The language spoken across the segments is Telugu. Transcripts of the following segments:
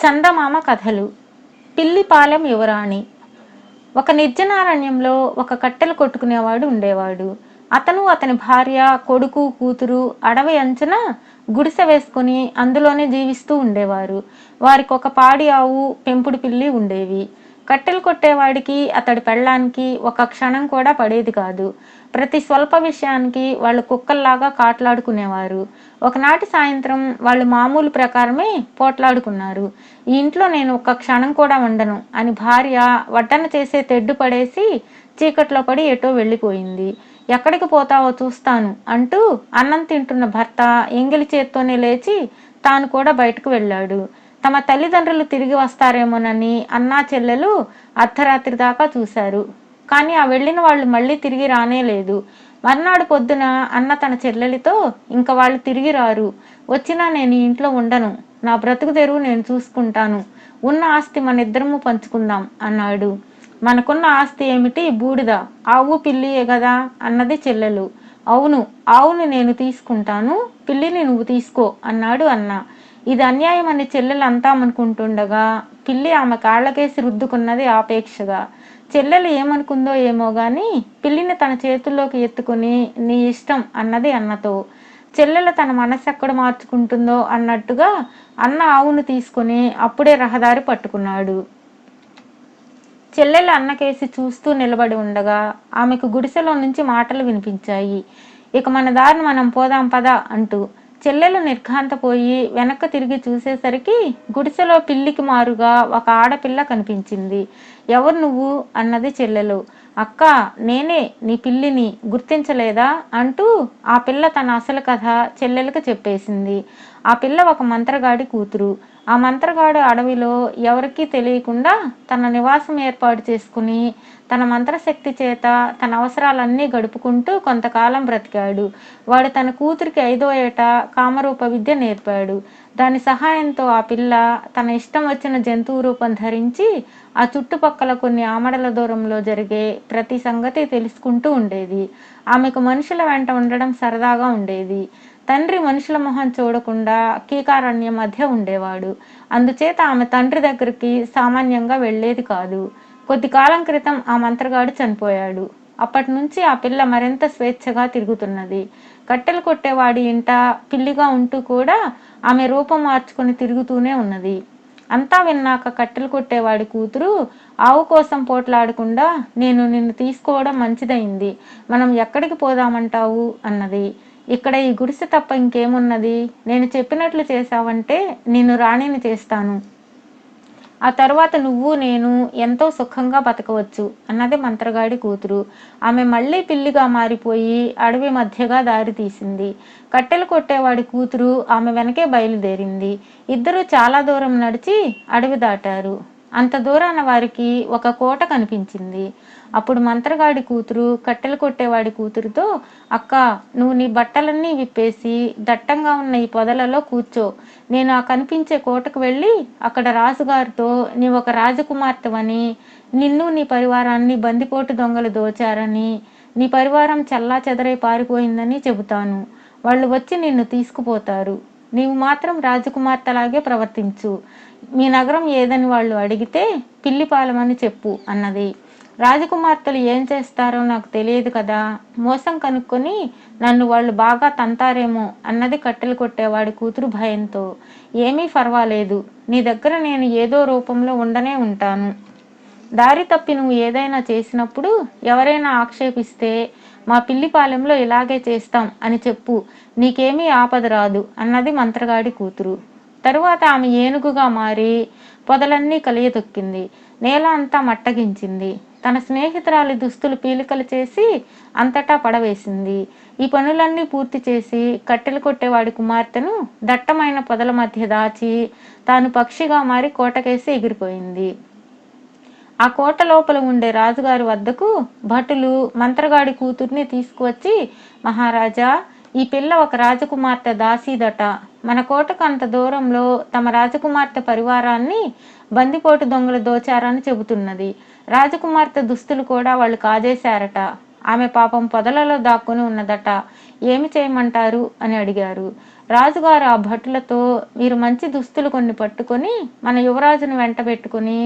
చందమామ కథలు. పిల్లిపాలెం యువరాణి. ఒక నిర్జనారణ్యంలో ఒక కట్టెలు కొట్టుకునేవాడు ఉండేవాడు. అతను, అతని భార్య, కొడుకు, కూతురు అడవి అంచున గుడిసె వేసుకుని అందులోనే జీవిస్తూ ఉండేవారు. వారికి ఒక పాడి ఆవు, పెంపుడు పిల్లి ఉండేవి. కట్టెలు కొట్టేవాడికి, అతడి పెళ్ళానికి ఒక క్షణం కూడా పడేది కాదు. ప్రతి స్వల్ప విషయానికి వాళ్ళు కుక్కల్లాగా కాట్లాడుకునేవారు. ఒకనాటి సాయంత్రం వాళ్ళు మామూలు ప్రకారమే పోట్లాడుకున్నారు. ఈ ఇంట్లో నేను ఒక్క క్షణం కూడా ఉండను అని భార్య వడ్డన చేసే తెడ్డు పడేసి చీకట్లో పడి ఎటో వెళ్ళిపోయింది. ఎక్కడికి పోతావో చూస్తాను అంటూ అన్నం తింటున్న భర్త ఎంగిలి చేత్తోనే లేచి తాను కూడా బయటకు వెళ్ళాడు. తమ తల్లిదండ్రులు తిరిగి వస్తారేమోనని అన్నా చెల్లెలు అర్ధరాత్రి దాకా చూశారు. కానీ ఆ వెళ్ళిన వాళ్ళు మళ్ళీ తిరిగి రానేలేదు. మర్నాడు పొద్దున అన్న తన చెల్లెలితో, ఇంక వాళ్ళు తిరిగి రారు, వచ్చినా నేను ఈ ఇంట్లో ఉండను, నా బ్రతుకు తెరువు నేను చూసుకుంటాను, ఉన్న ఆస్తి మన ఇద్దరము పంచుకుందాం అన్నాడు. మనకున్న ఆస్తి ఏమిటి, బూడిద, ఆవు పిల్లియే కదా అన్నది చెల్లెలు. అవును, ఆవుని నేను తీసుకుంటాను, పిల్లిని నువ్వు తీసుకో అన్నాడు అన్న. ఇది అన్యాయం అని చెల్లెలు అంతామనుకుంటుండగా పిల్లి ఆమె కాళ్ళకేసి రుద్దుకున్నది ఆపేక్షగా. చెల్లెలు ఏమనుకుందో ఏమో గాని పిల్లిని తన చేతుల్లోకి ఎత్తుకుని నీ ఇష్టం అన్నది అన్నతో. చెల్లెలు తన మనసు ఎక్కడ మార్చుకుంటుందో అన్నట్టుగా అన్న ఆవును తీసుకుని అప్పుడే రహదారి పట్టుకున్నాడు. చెల్లెలు అన్నకేసి చూస్తూ నిలబడి ఉండగా ఆమెకు గుడిసెలో నుంచి మాటలు వినిపించాయి. ఇక మన దారిని మనం పోదాం పద అంటూ. చెల్లెలు నిర్ఘాంతపోయి వెనక్కి తిరిగి చూసేసరికి గుడిసెలో పిల్లికి మారుగా ఒక ఆడపిల్ల కనిపించింది. ఎవరు నువ్వు అన్నది చెల్లెలు. అక్క, నేనే నీ పిల్లిని, గుర్తించలేదా అంటూ ఆ పిల్ల తన అసలు కథ చెల్లెలకు చెప్పేసింది. ఆ పిల్ల ఒక మంత్రగాడి కూతురు. ఆ మంత్రగాడు అడవిలో ఎవరికీ తెలియకుండా తన నివాసం ఏర్పాటు చేసుకుని తన మంత్రశక్తి చేత తన అవసరాలన్నీ గడుపుకుంటూ కొంతకాలం బ్రతికాడు. వాడు తన కూతురికి 5వ ఏట కామరూప విద్య నేర్పాడు. దాని సహాయంతో ఆ పిల్ల తన ఇష్టం వచ్చిన జంతువు రూపం ధరించి ఆ చుట్టుపక్కల కొన్ని ఆమడల దూరంలో జరిగే ప్రతి సంగతి తెలుసుకుంటూ ఉండేది. ఆమెకు మనుషుల వెంట ఉండడం సరదాగా ఉండేది. తండ్రి మనుషుల మొహం చూడకుండా కీకారణ్యం మధ్య ఉండేవాడు. అందుచేత ఆమె తండ్రి దగ్గరికి సామాన్యంగా వెళ్ళేది కాదు. కొద్ది కాలం క్రితం ఆ మంత్రగాడు చనిపోయాడు. అప్పటి నుంచి ఆ పిల్ల మరింత స్వేచ్ఛగా తిరుగుతున్నది. కట్టెలు కొట్టేవాడి ఇంట పిల్లిగా ఉంటూ కూడా ఆమె రూపం మార్చుకొని తిరుగుతూనే ఉన్నది. అంతా విన్నాక కట్టెలు కొట్టేవాడి కూతురు ఆవు కోసం పోట్లాడకుండా నేను నిన్ను తీసుకోవడం మంచిదైంది, మనం ఎక్కడికి పోదామంటావు అన్నది. ఇక్కడ ఈ గుడిసె తప్ప ఇంకేమున్నది, నేను చెప్పినట్లు చేశావంటే నిన్ను రాణిని చేస్తాను, ఆ తర్వాత నువ్వు నేను ఎంతో సుఖంగా బతకవచ్చు అన్నది మంత్రగాడి కూతురు. ఆమె మళ్ళీ పిల్లిగా మారిపోయి అడవి మధ్యగా దారి తీసింది. కట్టెలు కొట్టేవాడి కూతురు ఆమె వెనకే బయలుదేరింది. ఇద్దరూ చాలా దూరం నడిచి అడవి దాటారు. అంత దూరాన వారికి ఒక కోట కనిపించింది. అప్పుడు మంత్రగాడి కూతురు కట్టెలు కొట్టేవాడి కూతురుతో, అక్క, నువ్వు నీ బట్టలన్నీ విప్పేసి దట్టంగా ఉన్న ఈ పొదలలో కూర్చో, నేను ఆ కనిపించే కోటకు వెళ్ళి అక్కడ రాజుగారితో నీ ఒక రాజకుమార్తెవని, నిన్ను నీ పరివారాన్ని బందిపోటు దొంగలు దోచారని, నీ పరివారం చల్లా చెదరై పారిపోయిందని చెబుతాను. వాళ్ళు వచ్చి నిన్ను తీసుకుపోతారు. నీవు మాత్రం రాజకుమార్తెలాగే ప్రవర్తించు. మీ నగరం ఏదని వాళ్ళు అడిగితే పిల్లిపాలెమని చెప్పు అన్నది. రాజకుమార్తెలు ఏం చేస్తారో నాకు తెలియదు కదా, మోసం కనుక్కొని నన్ను వాళ్ళు బాగా తంతారేమో అన్నది కట్టెలు కొట్టేవాడి కూతురు భయంతో. ఏమీ పర్వాలేదు, నీ దగ్గర నేను ఏదో రూపంలో ఉండనే ఉంటాను. దారి తప్పి నువ్వు ఏదైనా చేసినప్పుడు ఎవరైనా ఆక్షేపిస్తే మా పిల్లిపాలెంలో ఇలాగే చేస్తాం అని చెప్పు, నీకేమీ ఆపద రాదు అన్నది మంత్రగాడి కూతురు. తరువాత ఆమె ఏనుగుగా మారి పొదలన్నీ కలియతొక్కింది. నేల అంతా మట్టగించింది. తన స్నేహితురాలి దుస్తులు పీలికలు చేసి అంతటా పడవేసింది. ఈ పనులన్నీ పూర్తి చేసి కట్టెలు కొట్టేవాడి కుమార్తెను దట్టమైన పొదల మధ్య దాచి తాను పక్షిగా మారి కోటకేసి ఎగిరిపోయింది. ఆ కోట లోపల ఉండే రాజుగారి వద్దకు భటులు మంత్రగాడి కూతుర్ని తీసుకువచ్చి, మహారాజా, ఈ పిల్ల ఒక రాజకుమార్తె దాసీదట, మన కోటకు అంత దూరంలో తమ రాజకుమార్తె పరివారాన్ని బందిపోటు దొంగలు దోచారని చెబుతున్నది. రాజకుమార్తె దుస్తులు కూడా వాళ్ళు కాజేశారట. ఆమె పాపం పొదలలో దాక్కుని ఉన్నదట. ఏమి చేయమంటారు అని అడిగారు. రాజుగారు ఆ భటులతో, మీరు మంచి దుస్తులు కొన్ని పట్టుకొని మన యువరాజును వెంట పెట్టుకుని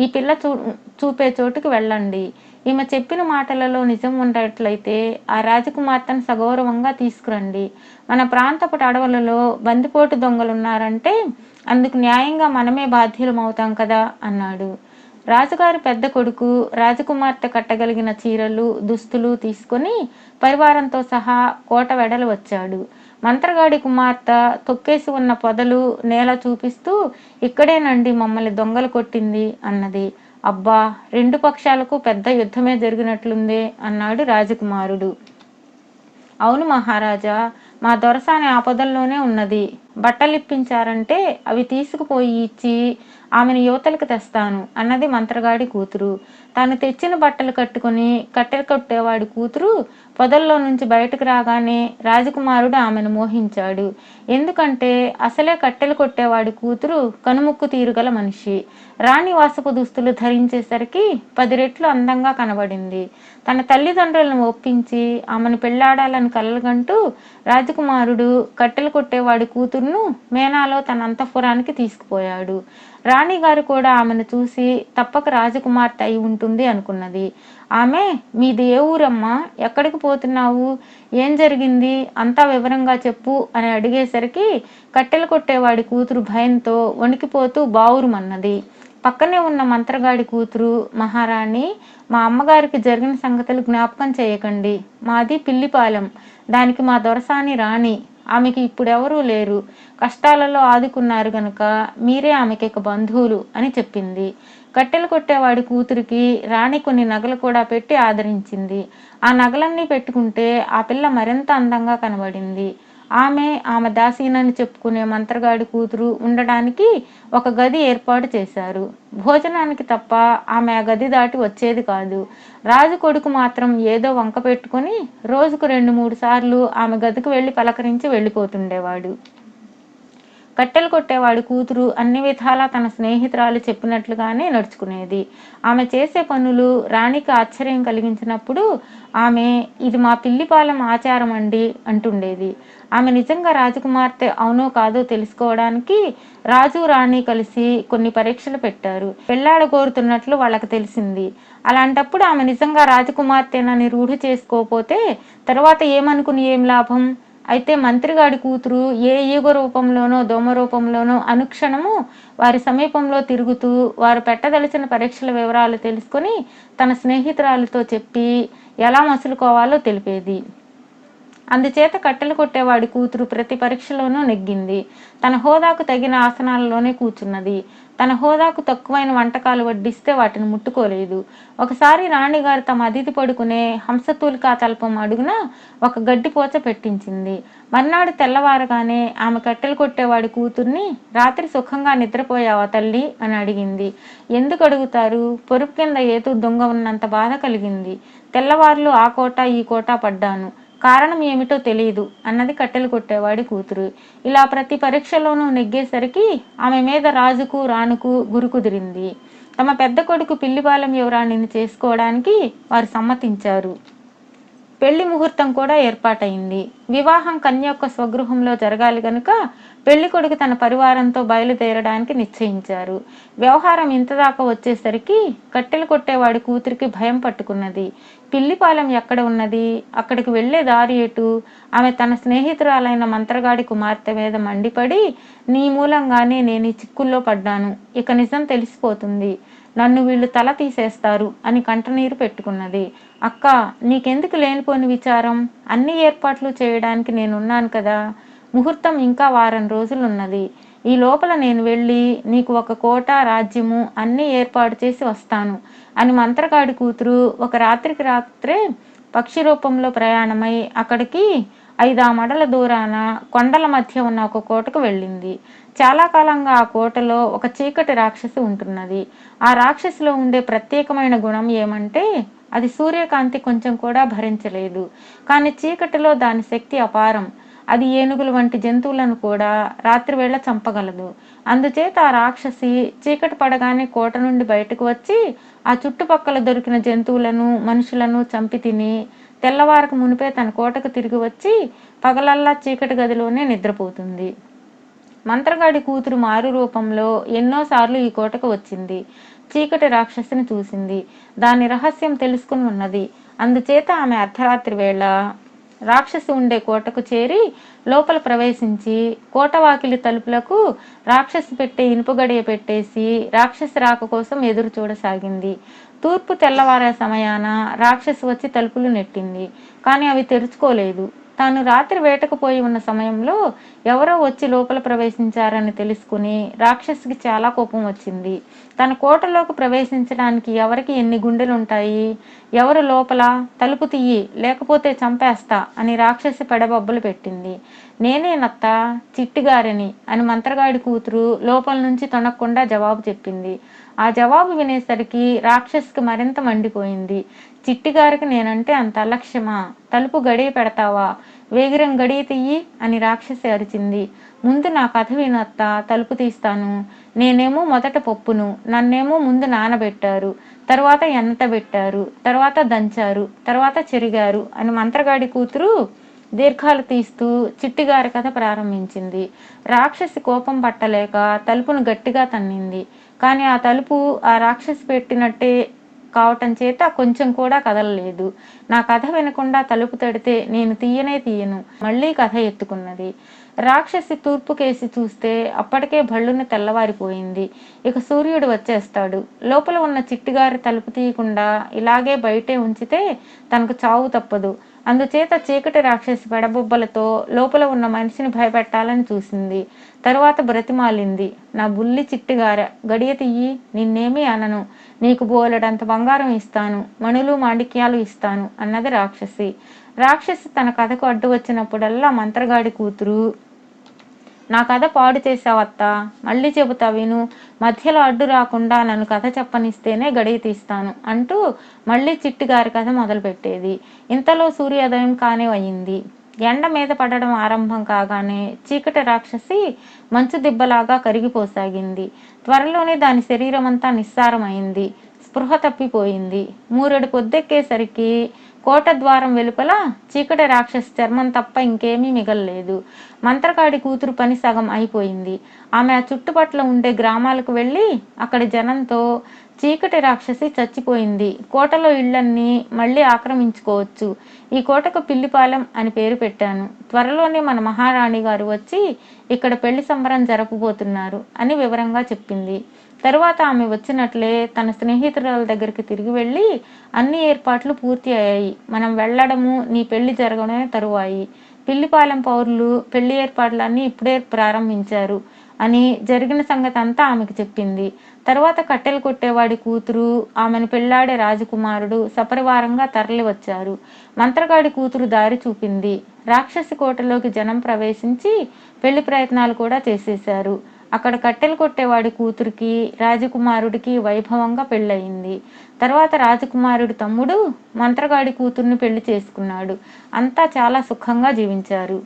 ఈ పిల్ల చూపే చోటుకి వెళ్ళండి. ఈమె చెప్పిన మాటలలో నిజం ఉన్నట్లయితే ఆ రాజకుమార్తెను సగౌరవంగా తీసుకురండి. మన ప్రాంతపు అడవులలో బందిపోటు దొంగలున్నారంటే అందుకు న్యాయంగా మనమే బాధ్యులమవుతాం కదా అన్నాడు. రాజుగారి పెద్ద కొడుకు రాజకుమార్తె కట్టగలిగిన చీరలు దుస్తులు తీసుకొని పరివారంతో సహా కోట వెడలు వచ్చాడు. మంత్రగాడి కుమార్తె తొక్కేసి ఉన్న పొదలు నేల చూపిస్తూ, ఇక్కడేనండి మమ్మల్ని దొంగలు కొట్టింది అన్నది. అబ్బా, రెండు పక్షాలకు పెద్ద యుద్ధమే జరిగినట్లుందే అన్నాడు రాజకుమారుడు. అవును మహారాజా, మా దొరసాని ఆ పొదల్లోనే ఉన్నది. బట్టలిప్పించారంటే అవి తీసుకుపోయి ఇచ్చి ఆమెను యువతలకు తెస్తాను అన్నది మంత్రగాడి కూతురు. తాను తెచ్చిన బట్టలు కట్టుకుని కట్టెలు కొట్టేవాడి కూతురు పొదల్లో నుంచి బయటకు రాగానే రాజకుమారుడు ఆమెను మోహించాడు. ఎందుకంటే అసలే కట్టెలు కొట్టేవాడి కూతురు కనుముక్కు తీరుగల మనిషి. రాణివాసపు దుస్తులు ధరించేసరికి 10 రెట్లు అందంగా కనబడింది. తన తల్లిదండ్రులను ఒప్పించి ఆమెను పెళ్లాడాలని కలలుగంటూ రాజకుమారుడు కట్టెలు కొట్టేవాడి కూతురును మేనాలో తన అంతఃపురానికి తీసుకుపోయాడు. రాణిగారు కూడా ఆమెను చూసి తప్పక రాజకుమార్తె అయి ఉంటుంది అనుకున్నది. ఆమె, మీది ఏ ఊరమ్మా, ఎక్కడికి పోతున్నావు, ఏం జరిగింది, అంతా వివరంగా చెప్పు అని అడిగేసరికి కట్టెలు కొట్టేవాడి కూతురు భయంతో వణికిపోతూ బావురుమన్నది. పక్కనే ఉన్న మంత్రగాడి కూతురు, మహారాణి, మా అమ్మగారికి జరిగిన సంగతులు జ్ఞాపకం చేయకండి. మాది పిల్లిపాలెం. దానికి మా దొరసాని రాణి. ఆమెకి ఇప్పుడెవరూ లేరు. కష్టాలలో ఆదుకున్నారు గనుక మీరే ఆమెకి ఇక బంధువులు అని చెప్పింది. కట్టెలు కొట్టేవాడి కూతురికి రాణి కొన్ని నగలు కూడా పెట్టి ఆదరించింది. ఆ నగలన్నీ పెట్టుకుంటే ఆ పిల్ల మరింత అందంగా కనబడింది. ఆమె దాసీనని చెప్పుకునే మంత్రగాడి కూతురు ఉండడానికి ఒక గది ఏర్పాటు చేశారు. భోజనానికి తప్ప ఆమె ఆ గది దాటి వచ్చేది కాదు. రాజు కొడుకు మాత్రం ఏదో వంక పెట్టుకుని రోజుకు 2-3 సార్లు ఆమె గదికి వెళ్ళి పలకరించి వెళ్ళిపోతుండేవాడు. కట్టెలు కొట్టేవాడి కూతురు అన్ని విధాలా తన స్నేహితురాలు చెప్పినట్లుగానే నడుచుకునేది. ఆమె చేసే పనులు రాణికి ఆశ్చర్యం కలిగించినప్పుడు ఆమె, ఇది మా పిల్లిపాలెం ఆచారం అండి అంటుండేది. ఆమె నిజంగా రాజకుమార్తె అవునో కాదో తెలుసుకోవడానికి రాజు రాణి కలిసి కొన్ని పరీక్షలు పెట్టారు. పెళ్లాడ కోరుతున్నట్లు వాళ్ళకి తెలిసింది. అలాంటప్పుడు ఆమె నిజంగా రాజకుమార్తెనని రూఢి చేసుకోపోతే తర్వాత ఏమనుకుని ఏం లాభం? అయితే మంత్రిగాడి కూతురు ఏ ఈగ రూపంలోనో దోమ రూపంలోనో అనుక్షణము వారి సమీపంలో తిరుగుతూ వారు పెట్టదలిచిన పరీక్షల వివరాలు తెలుసుకొని తన స్నేహితురాలతో చెప్పి ఎలా మసులుకోవాలో తెలిపేది. అందుచేత కట్టెలు కొట్టేవాడి కూతురు ప్రతి పరీక్షలోనూ నెగ్గింది. తన హోదాకు తగిన ఆసనాలలోనే కూర్చున్నది. తన హోదాకు తక్కువైన వంటకాలు వడ్డిస్తే వాటిని ముట్టుకోలేదు. ఒకసారి రాణిగారు తమ అతిథి పడుకునే హంసతూలికా తల్పం అడుగున ఒక గడ్డిపోచ పెట్టించింది. మర్నాడు తెల్లవారగానే ఆమె కట్టెలు కొట్టేవాడి కూతుర్ని, రాత్రి సుఖంగా నిద్రపోయావా తల్లి అని అడిగింది. ఎందుకు అడుగుతారు, పొరుపు కింద ఏతూ దొంగ ఉన్నంత బాధ కలిగింది. తెల్లవార్లు ఆ కోట ఈ కోట పడ్డాను, కారణం ఏమిటో తెలియదు అన్నది కట్టెలు కొట్టేవాడి కూతురు. ఇలా ప్రతి పరీక్షలోనూ నెగ్గేసరికి ఆమె మీద రాజుకు రాణుకు గురి కుదిరింది. తమ పెద్ద కొడుకు పిల్లిపాలెం యువరాణిని చేసుకోవడానికి వారు సమ్మతించారు. పెళ్లి ముహూర్తం కూడా ఏర్పాటైంది. వివాహం కన్య యొక్క స్వగృహంలో జరగాలి గనుక పెళ్లి కొడుకు తన పరివారంతో బయలుదేరడానికి నిశ్చయించారు. వ్యవహారం ఇంతదాకా వచ్చేసరికి కట్టెలు కొట్టేవాడి కూతురికి భయం పట్టుకున్నది. పిల్లిపాలెం ఎక్కడ ఉన్నది, అక్కడికి వెళ్లే దారి ఎటు? ఆమె తన స్నేహితురాలైన మంత్రగాడి కుమార్తె మీద మండిపడి, నీ మూలంగానే నేను ఈ చిక్కుల్లో పడ్డాను, ఇక నిజం తెలిసిపోతుంది, నన్ను వీళ్ళు తల తీసేస్తారు అని కంటనీరు పెట్టుకున్నది. అక్క, నీకెందుకు లేనిపోని విచారం, అన్ని ఏర్పాట్లు చేయడానికి నేనున్నాను కదా. ముహూర్తం ఇంకా వారం రోజులున్నది. ఈ లోపల నేను వెళ్ళి నీకు ఒక కోట రాజ్యము అన్నీ ఏర్పాటు చేసి వస్తాను అని మంత్రగాడి కూతురు ఒక రాత్రికి రాత్రే పక్షి రూపంలో ప్రయాణమై అక్కడికి 5 మడల దూరాన కొండల మధ్య ఉన్న ఒక కోటకు వెళ్ళింది. చాలా కాలంగా ఆ కోటలో ఒక చీకటి రాక్షసి ఉంటున్నది. ఆ రాక్షసిలో ఉండే ప్రత్యేకమైన గుణం ఏమంటే అది సూర్యకాంతి కొంచెం కూడా భరించలేదు. కానీ చీకటిలో దాని శక్తి అపారం. అది ఏనుగుల వంటి జంతువులను కూడా రాత్రివేళ చంపగలదు. అందుచేత ఆ రాక్షసి చీకటి పడగానే కోట నుండి బయటకు వచ్చి ఆ చుట్టుపక్కల దొరికిన జంతువులను మనుషులను చంపి తిని తెల్లవారకు మునిపే తన కోటకు తిరిగి వచ్చి పగలల్లా చీకటి గదిలోనే నిద్రపోతుంది. మంత్రగాడి కూతురు మారు రూపంలో ఎన్నోసార్లు ఈ కోటకు వచ్చింది. చీకటి రాక్షసిని చూసింది. దాని రహస్యం తెలుసుకుని ఉన్నది. అందుచేత ఆమె అర్ధరాత్రి వేళ రాక్షసి ఉండే కోటకు చేరి లోపల ప్రవేశించి కోటవాకిలి తలుపులకు రాక్షసి పెట్టే ఇనుప గడియ పెట్టేసి రాక్షసి రాక కోసం ఎదురు చూడసాగింది. తూర్పు తెల్లవారే సమయాన రాక్షసి వచ్చి తలుపులు నెట్టింది. కానీ అవి తెరుచుకోలేదు. తాను రాత్రి వేటకు పోయి ఉన్న సమయంలో ఎవరో వచ్చి లోపల ప్రవేశించారని తెలుసుకుని రాక్షసికి చాలా కోపం వచ్చింది. తన కోటలోకి ప్రవేశించడానికి ఎవరికి ఎన్ని గుండెలుంటాయి? ఎవరు లోపల? తలుపు తీయి, లేకపోతే చంపేస్తా అని రాక్షసి పెడబొబ్బలు పెట్టింది. నేనేనత్త, చిట్టిగారిని అని మంత్రగాడి కూతురు లోపల నుంచి తొనక్కుండా జవాబు చెప్పింది. ఆ జవాబు వినేసరికి రాక్షసికి మరింత మండిపోయింది. చిట్టిగారికి నేనంటే అంత అలక్ష్యమా? తలుపు గడియ పెడతావా? వేగిరం గడియ తీయి అని రాక్షసి అరిచింది. ముందు నా కథ వినత్త, తలుపు తీస్తాను. నేనేమో మొదట పప్పును, నన్నేమో ముందు నానబెట్టారు, తర్వాత ఎండబెట్టారు, తర్వాత దంచారు, తర్వాత చెరిగారు అని మంత్రగాడి కూతురు దీర్ఘాలు తీస్తూ చిట్టిగారి కథ ప్రారంభించింది. రాక్షసి కోపం పట్టలేక తలుపును గట్టిగా తన్నింది. కానీ ఆ తలుపు ఆ రాక్షసి పెట్టినట్టే కావటం చేత కొంచెం కూడా కదలలేదు. నా కథ వినకుండా తలుపు తడితే నేను తీయను. మళ్ళీ కథ ఎత్తుకున్నది. రాక్షసి తూర్పు కేసి చూస్తే అప్పటికే భళ్ళున తెల్లవారిపోయింది. ఇక సూర్యుడు వచ్చేస్తాడు. లోపల ఉన్న చిట్టిగారి తలుపు తీయకుండా ఇలాగే బయటే ఉంచితే తనకు చావు తప్పదు. అందుచేత చీకటి రాక్షసి పెడబొబ్బలతో లోపల ఉన్న మనిషిని భయపెట్టాలని చూసింది. తరువాత బ్రతిమాలింది. నా బుల్లి చిట్టిగార, గడియ తీయి, నిన్నేమీ అనను. నీకు బోలెడంత బంగారం ఇస్తాను, మణులు మాణిక్యాలు ఇస్తాను అన్నది రాక్షసి. రాక్షసి తన కథకు అడ్డు వచ్చినప్పుడల్లా మంత్రగాడి కూతురు, నా కథ పాడు చేసావత్తా, మళ్ళీ చెబుతా విను, మధ్యలో అడ్డు రాకుండా నన్ను కథ చెప్పనిస్తేనే గడియ తీస్తాను అంటూ మళ్ళీ చిట్టిగారి కథ మొదలుపెట్టేది. ఇంతలో సూర్యోదయం కానే అయింది. ఎండ మీద పడడం ఆరంభం కాగానే చీకటి రాక్షసి మంచు దిబ్బలాగా కరిగిపోసాగింది. త్వరలోనే దాని శరీరం అంతా నిస్సారమైంది. స్పృహ తప్పిపోయింది. మూరెడు పొద్దెక్కేసరికి కోట ద్వారం వెలుపల చీకటి రాక్షసి చర్మం తప్ప ఇంకేమీ మిగల్లేదు. మంత్రగాడి కూతురు పని సగం అయిపోయింది. ఆమె ఆ చుట్టుపట్ల ఉండే గ్రామాలకు వెళ్ళి అక్కడి జనంతో, చీకటి రాక్షసి చచ్చిపోయింది, కోటలో ఇళ్లన్నీ మళ్ళీ ఆక్రమించుకోవచ్చు. ఈ కోటకు పిల్లిపాలెం అని పేరు పెట్టాను. త్వరలోనే మన మహారాణి గారు వచ్చి ఇక్కడ పెళ్లి సంబరం జరపబోతున్నారు అని వివరంగా చెప్పింది. తరువాత ఆమె వచ్చినట్లే తన స్నేహితురాల దగ్గరికి తిరిగి వెళ్ళి, అన్ని ఏర్పాట్లు పూర్తి అయ్యాయి, మనం వెళ్ళడము, నీ పెళ్లి జరగడమే తరువాయి. పిల్లిపాలెం పౌరులు పెళ్లి ఏర్పాట్లన్నీ ఇప్పుడే ప్రారంభించారు అని జరిగిన సంగతి అంతా ఆమెకు చెప్పింది. తరువాత కట్టెలు కొట్టేవాడి కూతురు, ఆమెను పెళ్లాడే రాజకుమారుడు సపరివారంగా తరలి వచ్చారు. మంత్రగాడి కూతురు దారి చూపింది. రాక్షసి కోటలోకి జనం ప్రవేశించి పెళ్లి ప్రయత్నాలు కూడా చేసేశారు. అక్కడ కట్టెలు కొట్టేవాడి కూతురికి రాజకుమారుడికి వైభవంగా పెళ్ళయింది. తర్వాత రాజకుమారుడి తమ్ముడు మంత్రగాడి కూతుర్ని పెళ్లి చేసుకున్నాడు. అంతా చాలా సుఖంగా జీవించారు.